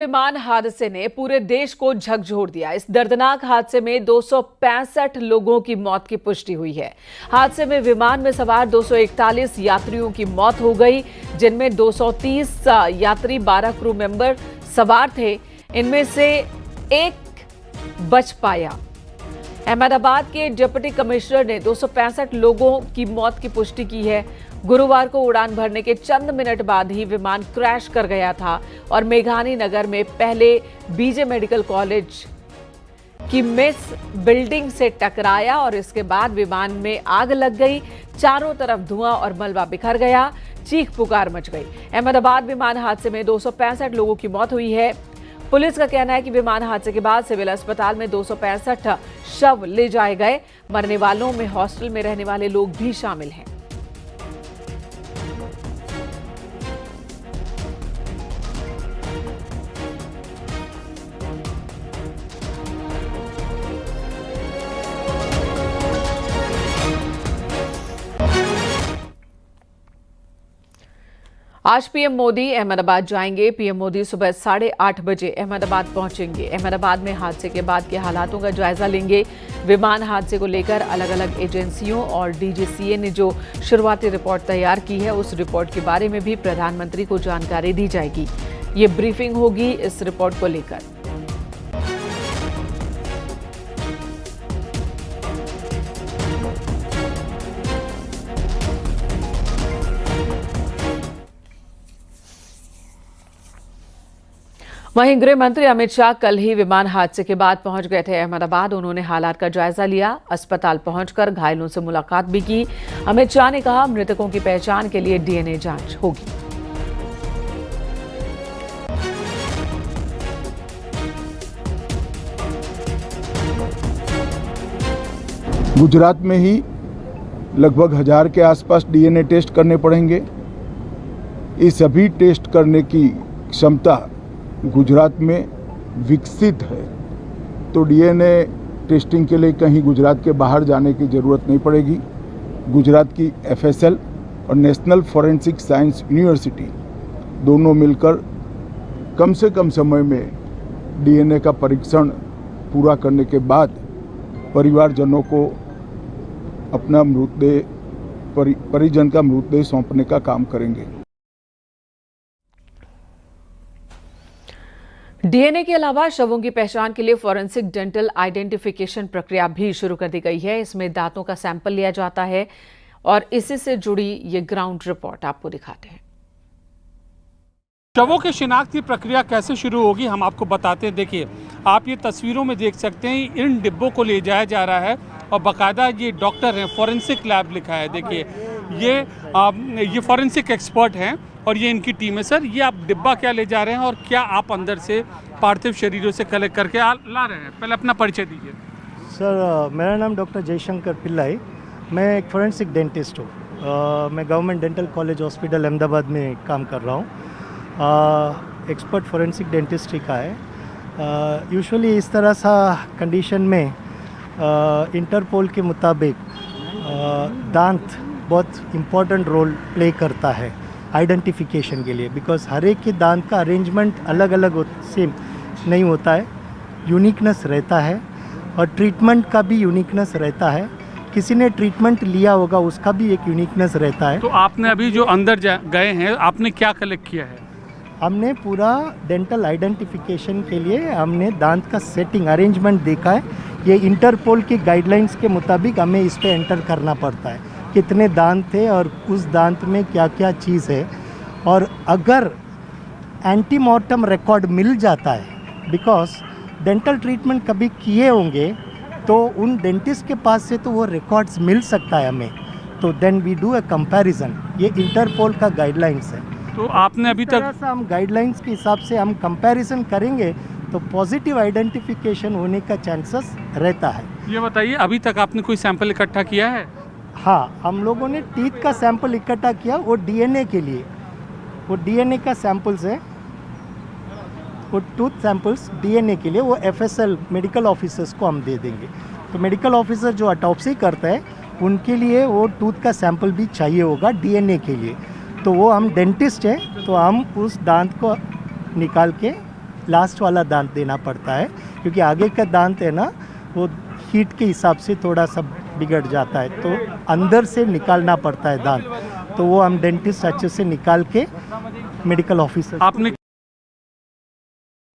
विमान हादसे ने पूरे देश को झकझोर दिया। इस दर्दनाक हादसे में 265 लोगों की मौत की पुष्टि हुई है। हादसे में विमान में सवार 241 यात्रियों की मौत हो गई, जिनमें 230 यात्री 12 क्रू मेंबर सवार थे। इनमें से एक बच पाया। अहमदाबाद के डिप्टी कमिश्नर ने 265 लोगों की मौत की पुष्टि की है। गुरुवार को उड़ान भरने के चंद मिनट बाद ही विमान क्रैश कर गया था और मेघानी नगर में पहले बीजे मेडिकल कॉलेज की मेस बिल्डिंग से टकराया और इसके बाद विमान में आग लग गई। चारों तरफ धुआं और मलबा बिखर गया, चीख पुकार मच गई। अहमदाबाद विमान हादसे में 265 लोगों की मौत हुई है। पुलिस का कहना है कि विमान हादसे के बाद सिविल अस्पताल में 265 शव ले जाए गए। मरने वालों में हॉस्टल में रहने वाले लोग भी शामिल हैं। आज पीएम मोदी अहमदाबाद जाएंगे। पीएम मोदी सुबह 8:30 बजे अहमदाबाद पहुंचेंगे। अहमदाबाद में हादसे के बाद के हालातों का जायजा लेंगे। विमान हादसे को लेकर अलग अलग एजेंसियों और डीजीसीए ने जो शुरुआती रिपोर्ट तैयार की है, उस रिपोर्ट के बारे में भी प्रधानमंत्री को जानकारी दी जाएगी। ये ब्रीफिंग होगी इस रिपोर्ट को लेकर। वहीं गृह मंत्री अमित शाह कल ही विमान हादसे के बाद पहुंच गए थे अहमदाबाद। उन्होंने हालात का जायजा लिया, अस्पताल पहुंचकर घायलों से मुलाकात भी की। अमित शाह ने कहा, मृतकों की पहचान के लिए डीएनए जांच होगी। गुजरात में ही लगभग 1000 के आसपास डीएनए टेस्ट करने पड़ेंगे। ये सभी टेस्ट करने की क्षमता गुजरात में विकसित है, तो डीएनए टेस्टिंग के लिए कहीं गुजरात के बाहर जाने की ज़रूरत नहीं पड़ेगी। गुजरात की एफएसएल और नेशनल फॉरेंसिक साइंस यूनिवर्सिटी दोनों मिलकर कम से कम समय में डीएनए का परीक्षण पूरा करने के बाद परिवारजनों को अपना मृतदेह परिजन का मृतदेह सौंपने का काम करेंगे। डीएनए के अलावा शवों की पहचान के लिए फॉरेंसिक डेंटल आइडेंटिफिकेशन प्रक्रिया भी शुरू कर दी गई है। इसमें दांतों का सैंपल लिया जाता है और इसी से जुड़ी ये ग्राउंड रिपोर्ट आपको दिखाते हैं। शवों की शिनाख्त की प्रक्रिया कैसे शुरू होगी, हम आपको बताते हैं। देखिए, आप ये तस्वीरों में देख सकते हैं, इन डिब्बों को ले जाया जा रहा है और बाकायदा ये डॉक्टर हैं, फॉरेंसिक लैब लिखा है। देखिए, ये फॉरेंसिक एक्सपर्ट हैं और ये इनकी टीम है। सर, ये आप डिब्बा क्या ले जा रहे हैं और क्या आप अंदर से पार्थिव शरीरों से कलेक्ट करके ला रहे हैं? पहले अपना परिचय दीजिए। सर, मेरा नाम डॉक्टर जयशंकर पिल्लाई, मैं एक फॉरेंसिक डेंटिस्ट हूँ। मैं government dental college hospital Ahmedabad में काम कर रहा हूँ। एक्सपर्ट फॉरेंसिक डेंटिस्ट्री का है। यूजुअली इस तरह सा कंडीशन में इंटरपोल के मुताबिक दांत बहुत इम्पोर्टेंट रोल प्ले करता है आइडेंटिफिकेशन के लिए, बिकॉज हर एक के दांत का अरेंजमेंट अलग अलग सेम नहीं होता है, यूनिकनेस रहता है और ट्रीटमेंट का भी यूनिकनेस रहता है। किसी ने ट्रीटमेंट लिया होगा उसका भी एक यूनिकनेस रहता है। तो आपने अभी जो अंदर गए हैं, आपने क्या कलेक्ट किया है? हमने पूरा डेंटल आइडेंटिफिकेशन के लिए हमने दांत का सेटिंग अरेंजमेंट देखा है। ये इंटरपोल के गाइडलाइंस के मुताबिक हमें इस पे एंटर करना पड़ता है, कितने दांत थे और उस दांत में क्या क्या चीज़ है। और अगर एंटीमॉर्टम रिकॉर्ड मिल जाता है, बिकॉज डेंटल ट्रीटमेंट कभी किए होंगे तो उन डेंटिस्ट के पास से तो वो रिकॉर्ड्स मिल सकता है हमें, तो then we do a comparison. ये इंटरपोल का गाइडलाइंस है। तो आपने अभी तक हम गाइडलाइंस के हिसाब से हम कंपैरिजन करेंगे तो पॉजिटिव आइडेंटिफिकेशन होने का चांसेस रहता है। ये बताइए, अभी तक आपने कोई सैंपल इकट्ठा किया है? हाँ, हम लोगों ने टीथ का सैंपल इकट्ठा किया, वो डीएनए के लिए। वो डीएनए का सैंपल्स है, वो टूथ सैंपल्स डीएनए के लिए वो एफएसएल मेडिकल ऑफिसर्स को हम दे देंगे। तो मेडिकल ऑफिसर जो ऑटोप्सी करता है उनके लिए वो टूथ का सैंपल भी चाहिए होगा डीएनए के लिए। तो वो हम डेंटिस्ट हैं, तो हम उस दांत को निकाल के लास्ट वाला दांत देना पड़ता है, क्योंकि आगे का दांत है ना वो हीट के हिसाब से थोड़ा सा बिगड़ जाता है, तो अंदर से निकालना पड़ता है दांत, तो वो हम डेंटिस्ट अच्छे से निकाल के मेडिकल ऑफिसर आपने